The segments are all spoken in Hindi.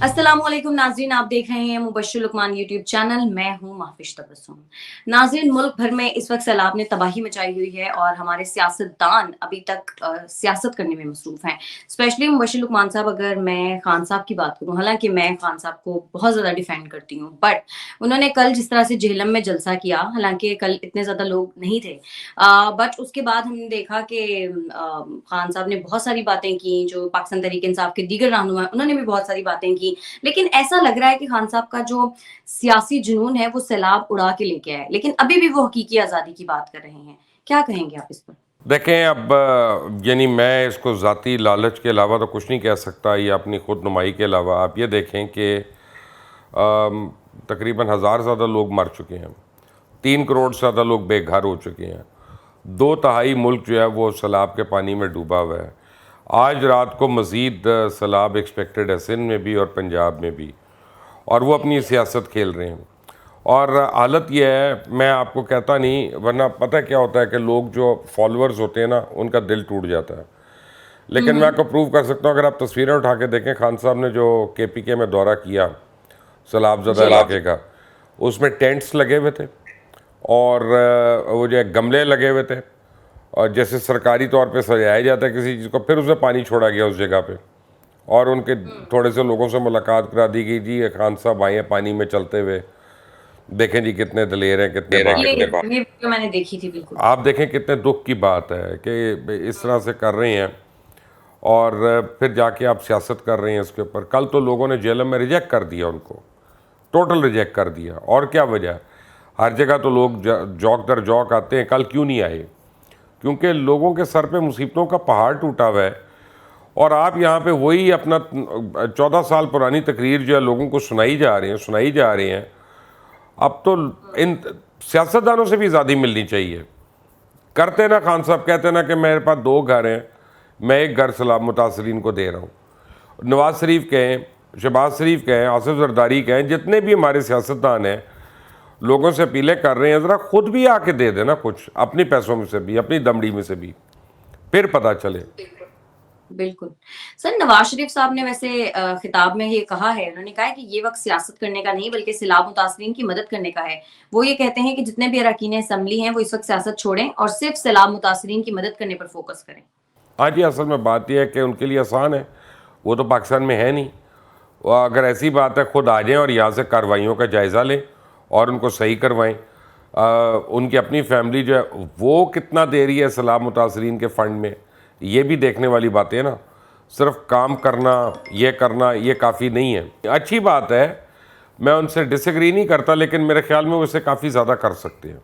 अस्सलामुअलैकुम नाज़रीन, आप देख रहे हैं मुबश्शिर लुकमान यूट्यूब चैनल। मैं हूं महफिश तबस्सुम। नाज़रीन, मुल्क भर में इस वक्त सैलाब ने तबाही मचाई हुई है और हमारे सियासतदान अभी तक सियासत करने में मसरूफ हैं। स्पेशली मुबश्शिर लुकमान साहब, अगर मैं खान साहब की बात करूं, हालांकि मैं खान साहब को बहुत ज़्यादा डिफेंड करती हूँ, बट उन्होंने कल जिस तरह से झेलम में जलसा किया, हालांकि कल इतने ज़्यादा लोग नहीं थे, बट उसके बाद हमने देखा कि खान साहब ने बहुत सारी बातें की, जो पाकिस्तान तहरीक इंसाफ के दीगर रहनुमा हैं, उन्होंने भी बहुत सारी बातें की। लेकिन ऐसा लग रहा है कि खान साहब का जो सियासी जुनून है वो सैलाब उड़ा के लेके आया है, लेकिन अभी भी वो हकीकी आज़ादी की बात कर रहे हैं। क्या कहेंगे आप इस पर? देखें, अब यानी मैं इसको ज़ाती लालच के अलावा तो कुछ नहीं कह सकता, या अपनी खुद नुमाई के अलावा। आप ये देखें कि तकरीबन 1000 से ज़्यादा लोग मर चुके हैं, 3 करोड़ से ज़्यादा लोग बेघर हो चुके हैं, 2 तिहाई मुल्क जो है वो सैलाब के पानी में डूबा हुआ है। आज रात को मज़ीद सैलाब एक्सपेक्टेड है, सिंध में भी और पंजाब में भी, और वो अपनी सियासत खेल रहे हैं। और हालत ये है, मैं आपको कहता नहीं, वरना पता क्या होता है कि लोग जो फॉलोअर्स होते हैं ना, उनका दिल टूट जाता है। लेकिन मैं आपको प्रूव कर सकता हूँ, अगर आप तस्वीरें उठा के देखें, खान साहब ने जो KPK में दौरा किया सैलाबज़दा इलाके का, उसमें टेंट्स लगे हुए थे और वो जो है गमले लगे हुए थे, और जैसे सरकारी तौर पे सजाया जाता है किसी चीज़ को, फिर उसमें पानी छोड़ा गया उस जगह पे, और उनके थोड़े से लोगों से मुलाकात करा दी गई। जी, ये खान साहब आए हैं पानी में चलते हुए, देखें जी कितने दलेर हैं, कितने ये बहादुर हैं। वीडियो मैंने देखी थी, बिल्कुल। आप देखें कितने दुख की बात है कि इस तरह से कर रहे हैं, और फिर जाके आप सियासत कर रहे हैं इसके ऊपर। कल तो लोगों ने जेल में रिजेक्ट कर दिया उनको, टोटल रिजेक्ट कर दिया। और क्या वजह है? हर जगह तो लोग जौक दर जौक आते हैं, कल क्यों नहीं आए? क्योंकि लोगों के सर पे मुसीबतों का पहाड़ टूटा हुआ है, और आप यहाँ पे वही अपना 14 साल पुरानी तकरीर जो है लोगों को सुनाई जा रही हैं। अब तो इन सियासतदानों से भी ज़्यादा मिलनी चाहिए। करते ना खान साहब, कहते ना कि मेरे पास 2 घर हैं, मैं एक घर सैलाब मुतासरीन को दे रहा हूँ। नवाज शरीफ कहें, शहबाज शरीफ कहें, आसिफ जरदारी कहें, जितने भी हमारे सियासतदान हैं, लोगों से अपीलें कर रहे हैं, ज़रा खुद भी आके दे देना कुछ, अपनी पैसों में से भी, अपनी दमड़ी में से भी, फिर पता चले। बिल्कुल। सर, नवाज शरीफ साहब ने वैसे खिताब में ये कहा है, उन्होंने कहा है कि ये वक्त सियासत करने का नहीं बल्कि सैलाब मुतासरीन की मदद करने का है। वो ये कहते हैं कि जितने भी अरकान असम्बली हैं वो इस वक्त सियासत छोड़ें और सिर्फ सैलाब मुतासरीन की मदद करने पर फोकस करें। हाँ जी, असल में बात यह है कि उनके लिए आसान है, वो तो पाकिस्तान में है नहीं। और अगर ऐसी बात है, खुद आ जाएँ और यहाँ से कार्रवाइयों का जायज़ा लें और उनको सही करवाएं। उनकी अपनी फैमिली जो है वो कितना दे रही है सैलाब मुतासरीन के फ़ंड में, ये भी देखने वाली बातें है ना। सिर्फ काम करना ये काफ़ी नहीं है। अच्छी बात है, मैं उनसे डिसएग्री नहीं करता, लेकिन मेरे ख्याल में वो इससे काफ़ी ज़्यादा कर सकते हैं।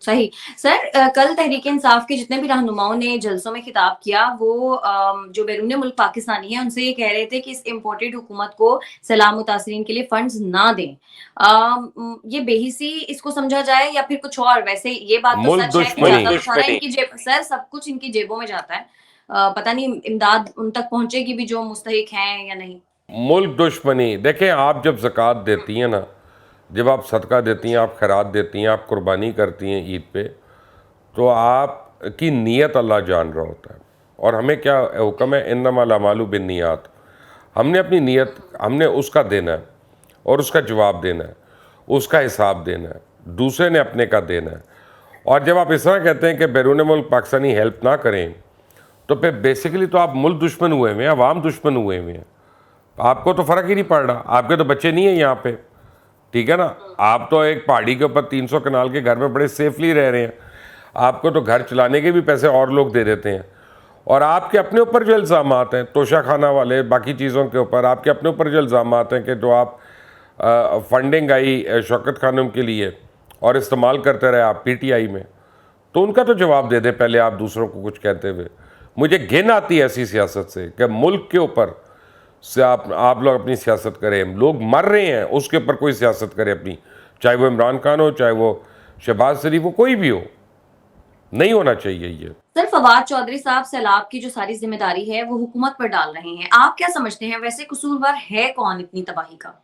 सही। सर, कल तहरीक इंसाफ के जितने भी रहनुमाओं ने जलसों में खिताब किया, वो जो बैरून मुल्क पाकिस्तानी है उनसे ये कह रहे थे कि इस इम्पोर्टेड हुकूमत को सैलाब मुतासरीन के लिए फंड्स ना दें। ये बेहिसी इसको समझा जाए या फिर कुछ और? वैसे ये बात तो मुल्क सच है कि दुश्मनी, जाता तो सारा इनकी जेब, सर सब कुछ इनकी जेबों में जाता है। पता नहीं इमदाद उन तक पहुंचेगी भी जो मुस्तहिक हैं या नहीं। मुल्क दुश्मनी। देखें, आप जब ज़कात देती हैं ना, जब आप सदका देती हैं, आप खैरात देती हैं, आप कुर्बानी करती हैं ईद पे, तो आपकी नीयत अल्लाह जान रहा होता है। और हमें क्या हुक्म है, इन्नमल अमालु बिन्नियात। हमने अपनी नीयत, हमने उसका देना है और उसका जवाब देना है, उसका हिसाब देना है, दूसरे ने अपने का देना है। और जब आप इस तरह कहते हैं कि बैरून मुल्क पाकिस्तानी हेल्प ना करें, तो फिर बेसिकली तो आप मुल्क दुश्मन हुए हुए हैं, अवाम दुश्मन हुए हुए हैं। आपको तो फ़र्क ही नहीं पड़ रहा, आपके तो बच्चे नहीं हैं यहाँ पे, ठीक है ना। आप तो एक पहाड़ी के ऊपर 300 कनाल के घर में बड़े सेफली रह रहे हैं। आपको तो घर चलाने के भी पैसे और लोग दे देते हैं, और आपके अपने ऊपर जो इल्ज़ाम हैं, तोशा खाना वाले बाकी चीज़ों के ऊपर आपके अपने ऊपर जो इल्ज़ाम हैं कि जो आप फंडिंग आई शौकत खानम के लिए और इस्तेमाल करते रहे आप PTI में, तो उनका तो जवाब दे दे पहले आप दूसरों को कुछ कहते हुए। मुझे घिन आती है ऐसी सियासत से कि मुल्क के ऊपर से आप लोग अपनी सियासत करें। लोग मर रहे हैं उसके ऊपर कोई सियासत करे अपनी, चाहे वो इमरान खान हो, चाहे वो शहबाज शरीफ हो, कोई भी हो। नहीं होना चाहिए ये। सर, फवाद चौधरी साहब सैलाब की जो सारी जिम्मेदारी है वो हुकूमत पर डाल रहे हैं। आप क्या समझते हैं, वैसे कसूरवार है कौन इतनी तबाही का?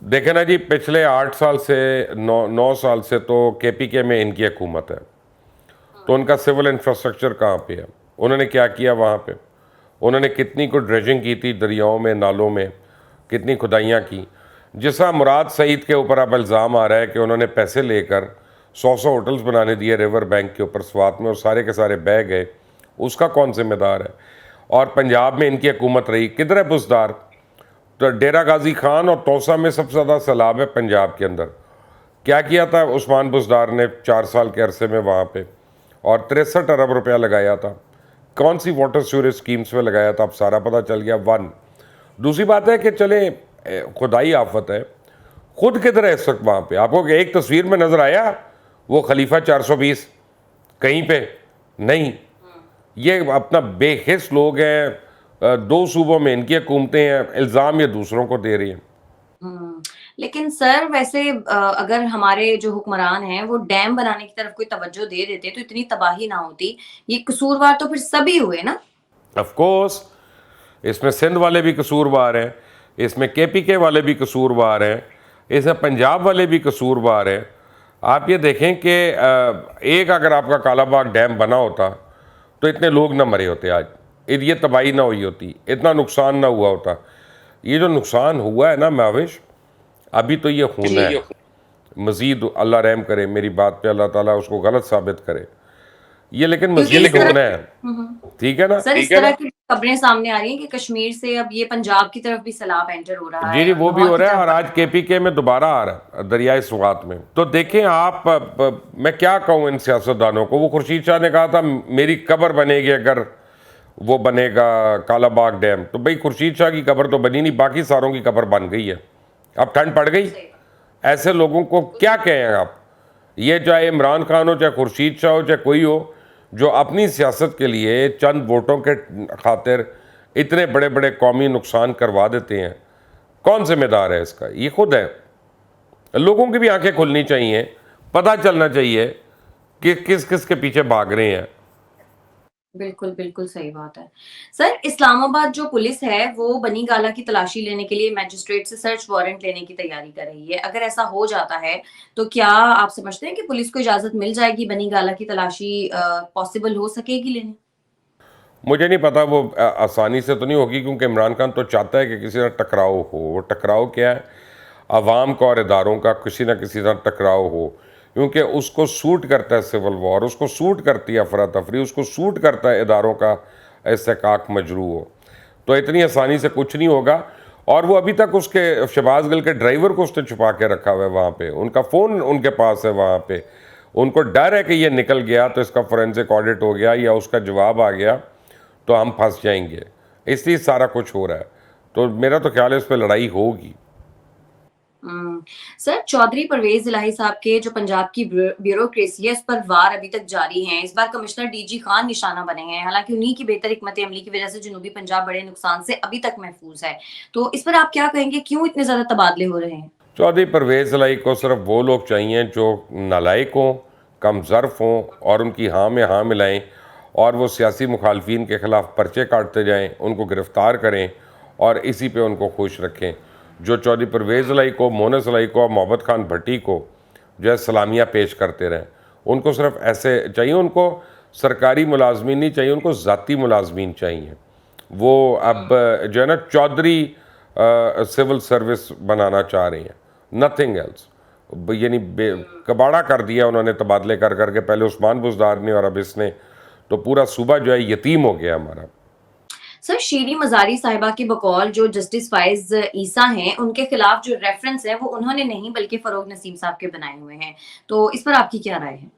देखे ना जी, पिछले 8 साल से 9 साल से तो KPK में इनकी हुकूमत है, तो उनका सिविल इंफ्रास्ट्रक्चर कहाँ पे है? उन्होंने क्या किया वहाँ पे? उन्होंने कितनी को ड्रेजिंग की थी दरियाओं में, नालों में, कितनी खुदाइयाँ की। जिस तरह मुराद सईद के ऊपर अब इल्ज़ाम आ रहा है कि उन्होंने पैसे लेकर 100 होटल्स बनाने दिए रिवर बैंक के ऊपर स्वात में और सारे के सारे बह गए, उसका कौन जिम्मेदार है? और पंजाब में इनकी हुकूमत रही, किधर है बुजदार? तो डेरा गाजी खान और तौसा में सबसे ज़्यादा सैलाब है पंजाब के अंदर। क्या किया था उस्मान बुजदार ने 4 साल के अरसे में वहाँ पे? और 63 अरब रुपया लगाया था। कौन सी वाटर सीवरेज स्कीम्स में लगाया था, अब सारा पता चल गया। वन, दूसरी बात है कि चले खुदाई आफत है, खुद किधर है इस वक्त वहाँ पे? आपको एक तस्वीर में नज़र आया वो खलीफा 420 कहीं पे नहीं। ये अपना बेहिस लोग हैं, 2 सूबों में इनकी हुकूमतें हैं, इल्ज़ाम ये दूसरों को दे रही हैं। लेकिन सर वैसे अगर हमारे जो हुक्मरान हैं वो डैम बनाने की तरफ कोई तवज्जो दे देते तो इतनी तबाही ना होती। ये कसूरवार तो फिर सभी हुए ना। ऑफ कोर्स इसमें सिंध वाले भी कसूरवार हैं, इसमें केपीके वाले भी कसूरवार हैं, इसमें पंजाब वाले भी कसूरवार हैं। आप ये देखें कि एक अगर आपका कालाबाग डैम बना होता तो इतने लोग ना मरे होते आज, ये तबाही ना हुई होती, इतना नुकसान ना हुआ होता। ये जो नुकसान हुआ है ना माविश, अभी तो ये होना है। मज़ीद अल्लाह रहम करे, मेरी बात पे अल्लाह ताला उसको गलत साबित करे, ये लेकिन मज़ीद होना है। ठीक है ना? सर इस तरह की खबरें सामने आ रही हैं कि कश्मीर से अब ये पंजाब की तरफ भी सैलाब एंटर हो रहा है। जी वो भी हो रहा है और आज केपीके में दोबारा आ रहा है दरियाए सुगात में। तो देखें आप, मैं क्या कहूँ इन सियासतदानों को। वो खुर्शीद शाह ने कहा था मेरी कब्र बनेगी अगर वो बनेगा कालाबाग डैम, तो भाई खुर्शीद शाह की कब्र तो बनी नहीं, बाकी सारों की कब्र बन गई है। अब ठंड पड़ गई, ऐसे लोगों को क्या कहें आप? ये चाहे इमरान खान हो, चाहे खुर्शीद शाह हो, चाहे कोई हो, जो अपनी सियासत के लिए चंद वोटों के खातिर इतने बड़े बड़े कौमी नुकसान करवा देते हैं, कौन जिम्मेदार है इसका? ये खुद है। लोगों की भी आंखें खुलनी चाहिए, पता चलना चाहिए कि किस किस के पीछे भाग रहे हैं। बिल्कुल, बिल्कुल सही बात है। सर इस्लामाबाद जो पुलिस है वो बनी गाला की तलाशी लेने के लिए मैजिस्ट्रेट से सर्च वारंट लेने की तैयारी कर रही है। अगर ऐसा हो जाता है तो क्या आप समझते हैं कि पुलिस को इजाज़त मिल जाएगी बनी गाला की तलाशी पॉसिबल हो सकेगी लेनी? मुझे नहीं पता वो आसानी से तो नहीं होगी, क्योंकि इमरान खान तो चाहता है कि किसी तरह टकराव हो। वो टकराव क्या है? अवाम का और इदारों का किसी न किसी तरह टकराव हो, क्योंकि उसको सूट करता है सिविल वॉर, उसको सूट करती है अफरा तफरी, उसको सूट करता है इदारों का इस्तेकाक मजरू हो। तो इतनी आसानी से कुछ नहीं होगा। और वो अभी तक उसके शहबाज गिल के ड्राइवर को उसने छुपा के रखा हुआ है वहाँ पे, उनका फ़ोन उनके पास है वहाँ पे। उनको डर है कि ये निकल गया तो इसका फोरेंसिक ऑडिट हो गया या उसका जवाब आ गया तो हम फंस जाएंगे, इसलिए सारा कुछ हो रहा है। तो मेरा तो ख्याल है इस पर लड़ाई होगी। सर चौधरी परवेज इलाही साहब के जो पंजाब की ब्यूरोक्रेसी है उस पर वार अभी तक जारी है। इस बार कमिश्नर डीजी खान निशाना बने हैं, हालांकि उन्हीं की बेहतर हिकमत अमली की वजह से जनूबी पंजाब बड़े नुकसान से अभी तक महफूज है। तो इस पर आप क्या कहेंगे, क्यों इतने ज्यादा तबादले हो रहे हैं? चौधरी परवेज इलाही को सिर्फ वो लोग चाहिए जो नालायक हों, कम ज़र्फ हों और उनकी हाँ में हाँ मिलाएं और वो सियासी मुखालफिन के ख़िलाफ़ पर्चे काटते जाएं, उनको गिरफ़्तार करें और इसी पे उनको खुश रखें। जो चौधरी परवेज़ इलाही को, मोनस इलाही को और मोहब्बत खान भट्टी को जो है सलामियाँ पेश करते रहें, उनको सिर्फ ऐसे चाहिए। उनको सरकारी मुलाजमीन नहीं चाहिए, उनको ज़ाती मुलाजमीन चाहिए। वो अब जो है ना चौधरी सिविल सर्विस बनाना चाह रही हैं, नथिंग एल्स। यानी कबाड़ा कर दिया उन्होंने तबादले कर करके, पहले उस्मान बुजदार ने और अब इसने, तो पूरा सूबा जो है यतीम हो गया हमारा। सर शीरी मजारी साहिबा की बकौल जो जस्टिस फाइज ईसा हैं उनके खिलाफ जो रेफरेंस है वो उन्होंने नहीं बल्कि फरोग नसीम साहब के बनाए हुए हैं, तो इस पर आपकी क्या राय है?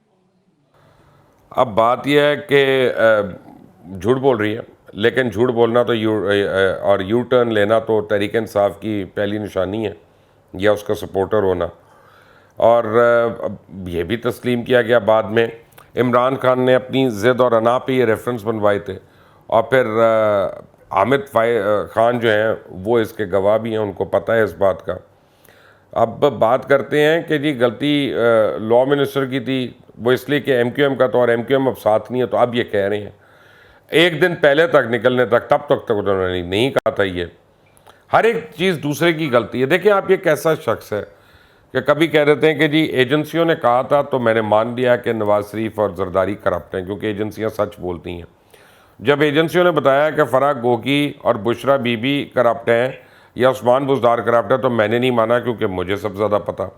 अब बात यह है कि झूठ बोल रही है, लेकिन झूठ बोलना तो यू टर्न लेना तो तहरीक इंसाफ की पहली निशानी है या उसका सपोर्टर होना। और ये भी तस्लीम किया गया बाद में, इमरान खान ने अपनी ज़िद और अना पे ये रेफरेंस बनवाए थे और फिर हामिद खान जो हैं वो इसके गवाह भी हैं, उनको पता है इस बात का। अब बात करते हैं कि जी गलती लॉ मिनिस्टर की थी, वो इसलिए कि एमक्यूएम का तो, और एमक्यूएम अब साथ नहीं है, तो अब ये कह रहे हैं। एक दिन पहले तक निकलने तक तक उन्होंने नहीं कहा था। ये हर एक चीज़ दूसरे की गलती है। देखिए आप, ये कैसा शख्स है कि कभी कह देते हैं कि जी एजेंसियों ने कहा था तो मैंने मान लिया कि नवाज शरीफ और जरदारी करप्ट हैं क्योंकि एजेंसियां सच बोलती हैं। जब एजेंसियों ने बताया कि फ़राह गोगी और बुशरा बीबी करप्ट हैं या उस्मान बुज़दार करप्ट है, तो मैंने नहीं माना, क्योंकि मुझे सबसे ज़्यादा पता।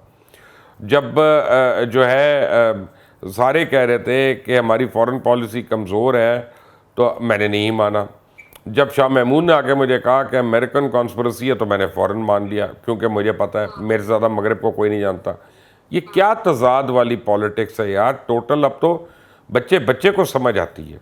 जब जो है सारे कह रहे थे कि हमारी फॉरेन पॉलिसी कमज़ोर है, तो मैंने नहीं माना। जब शाह महमूद ने आके मुझे कहा कि अमेरिकन कॉन्स्पिरेसी है, तो मैंने फ़ौरन मान लिया, क्योंकि मुझे पता है मेरे से ज़्यादा मगरब को कोई नहीं जानता। ये क्या तज़ाद वाली पॉलिटिक्स है यार, टोटल। अब तो बच्चे बच्चे को समझ आती है,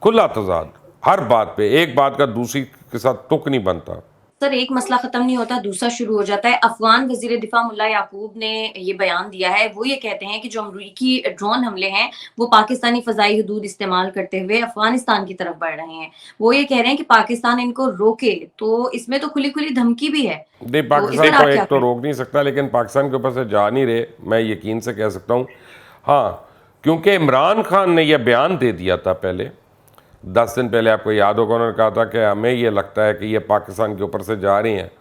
खुला तज़ाद हर बात पे, एक बात का दूसरी के साथ तुक नहीं बनता। सर, एक मसला खत्म नहीं होता, दूसरा शुरू हो जाता है। अफगान वजीर दिफा मुल्ला याकूब ने ये बयान दिया है। वो ये कहते हैं कि जो अमरीकी ड्रोन हमले हैं वो पाकिस्तानी फजाई हदूद इस्तेमाल करते हुए अफगानिस्तान की तरफ बढ़ रहे हैं। वो ये कह रहे हैं कि पाकिस्तान इनको रोके, तो इसमें तो खुली खुली धमकी भी है। नहीं, तो इस पाकिस्तान पर को आप क्या एक तो कहें? रोक नहीं सकता, लेकिन पाकिस्तान के ऊपर से जा नहीं रहे, मैं यकीन से कह सकता हूँ। हाँ, क्योंकि इमरान खान ने यह बयान दे दिया था पहले, 10 दिन पहले, आपको याद होगा, उन्होंने कहा था कि हमें ये लगता है कि ये पाकिस्तान के ऊपर से जा रही हैं।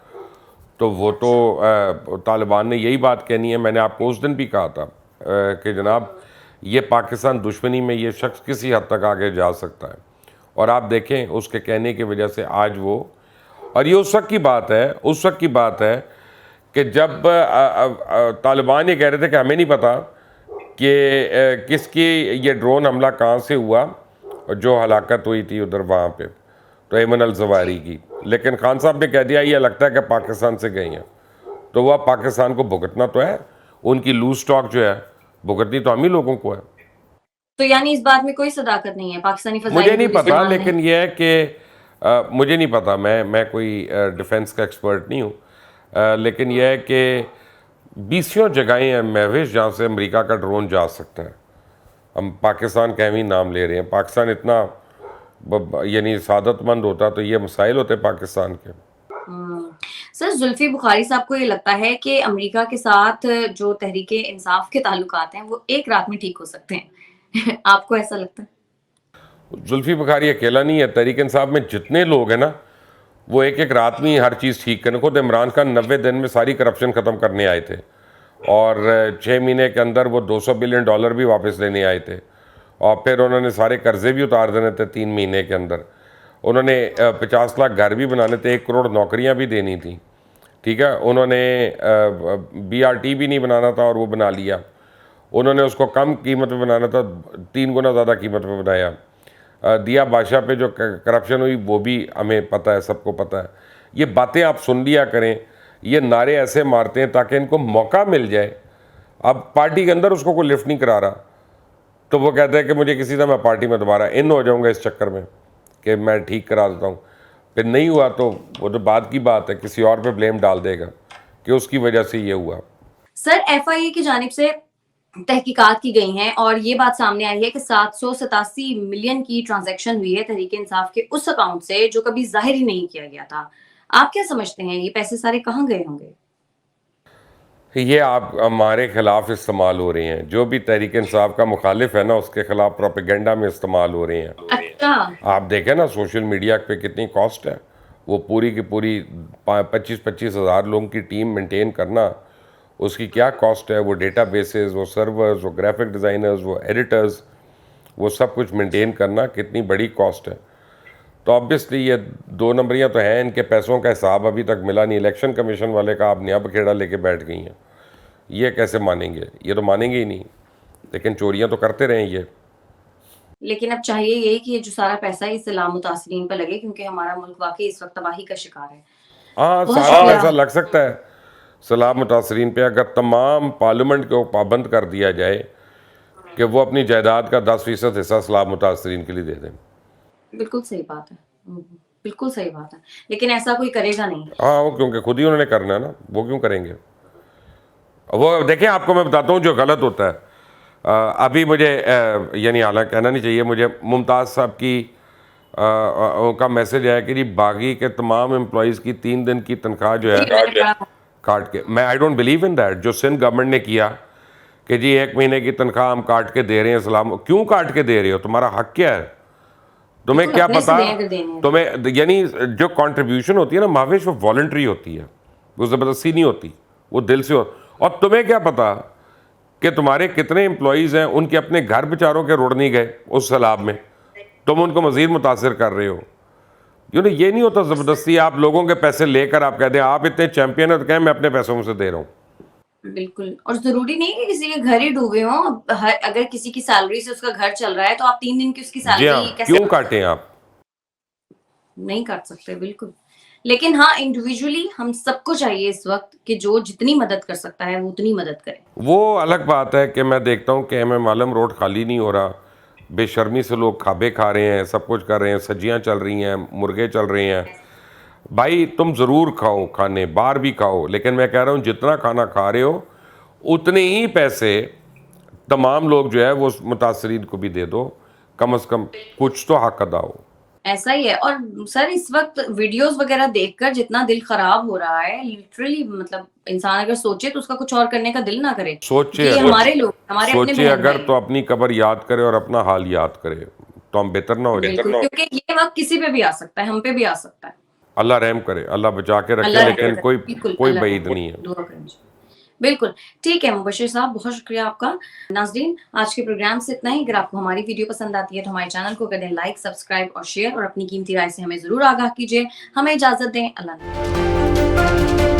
तो वो तो तालिबान ने यही बात कहनी है। मैंने आपको उस दिन भी कहा था कि जनाब, ये पाकिस्तान दुश्मनी में ये शख्स किसी हद तक आगे जा सकता है। और आप देखें उसके कहने की वजह से आज वो, और ये उस वक्त की बात है, उस वक्त की बात है कि जब तालिबान ये कह रहे थे कि हमें नहीं पता कि किसकी ये ड्रोन हमला कहाँ से हुआ, और जो हलाकत हुई थी उधर वहाँ पे, तो ऐमन अल ज़वारी की। लेकिन खान साहब ने कह दिया ये लगता है कि पाकिस्तान से गई हैं, तो वह पाकिस्तान को भुगतना तो है, उनकी लूज स्टॉक जो है भुगतनी तो हम ही लोगों को है। तो यानी इस बात में कोई सदाकत नहीं है, पाकिस्तानी फजाई मुझे नहीं हदूद पता, इस्तेमाल नहीं। लेकिन यह है कि मुझे नहीं पता, मैं कोई डिफेंस का एक्सपर्ट नहीं हूँ, लेकिन यह है कि 20 जगहें हैं महविश जहाँ से अमेरिका का ड्रोन जा सकता है। हम पाकिस्तान का ही नाम ले रहे हैं। पाकिस्तान इतना यानी सादतमंद होता तो ये मसाइल होते पाकिस्तान के। सर, जुल्फी बुखारी साहब को ये लगता है कि अमेरिका के साथ जो तहरीके इंसाफ के ताल्लुकात हैं वो एक रात में ठीक हो सकते हैं। आपको ऐसा लगता है? जुल्फी बुखारी अकेला नहीं है, तहरीक इंसाफ में जितने लोग हैं ना, वो एक एक रात में ही हर चीज़ ठीक करने। खुद इमरान खान 90 दिन में सारी करप्शन ख़त्म करने आए थे, और 6 महीने के अंदर वो $200 बिलियन भी वापस लेने आए थे, और फिर उन्होंने सारे कर्जे भी उतार देने थे 3 महीने के अंदर। उन्होंने 50 लाख घर भी बनाने थे, 1 करोड़ नौकरियां भी देनी थी, ठीक है। उन्होंने BRT भी नहीं बनाना था और वो बना लिया। उन्होंने उसको कम कीमत पे बनाना था, 3 गुना ज़्यादा कीमत पे बनाया। दिया बादशाह पे जो करप्शन हुई वो भी हमें पता है, सबको पता है। ये बातें आप सुन लिया करें, ये नारे ऐसे मारते हैं ताकि इनको मौका मिल जाए। अब पार्टी के अंदर उसको कोई लिफ्ट नहीं करा रहा, तो वो कहता है कि मुझे किसी तरह मैं पार्टी में दोबारा इन हो जाऊंगा इस चक्कर में कि मैं ठीक करा देता हूँ। फिर नहीं हुआ तो वो तो बाद की बात है, किसी और पे ब्लेम डाल देगा कि उसकी वजह से ये हुआ। सर, FIA की जानिब से तहकीकात की गई हैं और ये बात सामने आई है कि 787 मिलियन की ट्रांजैक्शन हुई है तहरीक इंसाफ के उस अकाउंट से जो कभी जाहिर ही नहीं किया गया था। आप क्या समझते हैं, ये पैसे सारे कहाँ गए होंगे? ये आप हमारे खिलाफ इस्तेमाल हो रहे हैं, जो भी तहरीक इंसाफ का मुखालिफ है ना, उसके खिलाफ प्रोपेगेंडा में इस्तेमाल हो रहे हैं। अच्छा। आप देखें ना सोशल मीडिया पे कितनी कॉस्ट है, वो पूरी की पूरी 25-25 हज़ार लोगों की टीम मेंटेन करना, उसकी क्या कॉस्ट है। वो डेटा बेसेस, वो सर्वर्स, वो ग्राफिक डिज़ाइनर्स, वो एडिटर्स, वो सब कुछ मेंटेन करना कितनी बड़ी कॉस्ट है। तो ऑब्वियसली ये 2 नंबरियाँ तो हैं, इनके पैसों का हिसाब अभी तक मिला नहीं। इलेक्शन कमीशन वाले का आप नया बखेड़ा लेके बैठ गई हैं, ये कैसे मानेंगे? ये तो मानेंगे ही नहीं, लेकिन चोरियाँ तो करते रहें ये। लेकिन अब चाहिए ये कि ये जो सारा पैसा है इस सलाह मुतासरीन पे लगे, क्योंकि हमारा मुल्क वाकई इस वक्त तबाही का शिकार है। हाँ, बहुत सारा शुक्रिया। पैसा लग सकता है सलाह मुतासरीन पे, अगर तमाम पार्लियामेंट को पाबंद कर दिया जाए कि वो अपनी जायदाद का 10% हिस्सा सलाह मुतासरीन के लिए दे दें। बिल्कुल सही बात है। बिल्कुल सही बात है, लेकिन ऐसा कोई करेगा नहीं। हाँ, वो क्योंकि खुद ही उन्होंने करना है ना, वो क्यों करेंगे? वो देखें, आपको मैं बताता हूँ जो गलत होता है। अभी मुझे यानी हालांकि कहना नहीं चाहिए, मुझे मुमताज़ साहब की उनका मैसेज आया कि जी बागी के तमाम एम्प्लॉयज़ की 3 दिन की तनख्वाह जो है जी, मैंने पढ़ा। काट के, मैं I don't believe in that. जो सिंध गवर्नमेंट ने किया कि जी 1 महीने की तनख्वाह हम काट के दे रहे हैं, सलाम, क्यों काट के दे रहे हो? तुम्हारा हक क्या है? तुम्हें बिल्कुल क्या अपने से पता? दें अगर देने हैं। तुम्हें यानी जो कंट्रीब्यूशन होती है ना महावेश, वो वॉलंटरी होती है, वो ज़बरदस्ती नहीं होती, वो दिल से हो। और तुम्हें क्या पता कि तुम्हारे कितने एम्प्लॉयज़ हैं, उनके अपने घर बेचारों के रुड़ नहीं गए उस सैलाब में, तुम उनको मज़ीद मुतासिर कर रहे हो। ये नहीं होता ज़बरदस्ती आप लोगों के पैसे लेकर आप कहते हैं आप इतने चैंपियन हो तो कहें मैं अपने पैसों से दे रहा हूँ। बिल्कुल, और ज़रूरी नहीं है कि किसी के घर ही डूबे हों। अगर किसी की सैलरी से उसका घर चल रहा है तो आप 3 दिन की उसकी जी हाँ, सैलरी कैसे क्यों काटें आप? नहीं काट सकते, बिल्कुल। लेकिन हाँ, इंडिविजुअली हम सबको चाहिए इस वक़्त कि जो जितनी मदद कर सकता है वो उतनी मदद करे। वो अलग बात है कि मैं देखता हूँ कि एमएम आलम रोड खाली नहीं हो रहा, बेशर्मी से लोग खाबे खा रहे हैं, सब कुछ कर रहे हैं, सब्जियाँ चल रही हैं, मुर्गे चल रहे हैं। भाई तुम ज़रूर खाओ खाने, बाहर भी खाओ, लेकिन मैं कह रहा हूँ जितना खाना खा रहे हो उतने ही पैसे तमाम लोग जो है वो मुतासरीन को भी दे दो, कम से कम कुछ तो हक अदा हो। ऐसा ही है। और सर इस वक़्त वीडियोज़ वग़ैरह देखकर जितना दिल ख़राब हो रहा है, लिटरली मतलब इंसान अगर सोचे तो उसका कुछ और करने का दिल ना करे। सोचे कि ये अगर हमारे लोग, हमारे अपने सोचे बहन अगर भाई तो हैं। अपनी कब्र याद करे और अपना हाल याद करे, तो हम बेहतर ना हो जाए। बिल्कुल, क्योंकि ये वक़्त किसी पे भी आ सकता है, हम पे भी आ सकता है। अल्लाह रहम करे, अल्लाह बचा के रखे, अल्लाह रहम लेकिन करे। कोई बिल्कुल, कोई अल्लाह रहम बईद करे। नहीं है। दुआ करें इंशाल्लाह। बिल्कुल, ठीक है मुबश्शिर साहब, बहुत शुक्रिया आपका। नाज़रीन, आज के प्रोग्राम से इतना ही। अगर आपको हमारी वीडियो पसंद आती है तो हमारे चैनल को कर दें लाइक, सब्सक्राइब और शेयर, और अपनी कीमती राय से हमें ज़रूर आगाह कीजिए। हमें इजाज़त दें। अल्लाह हाफ़िज़।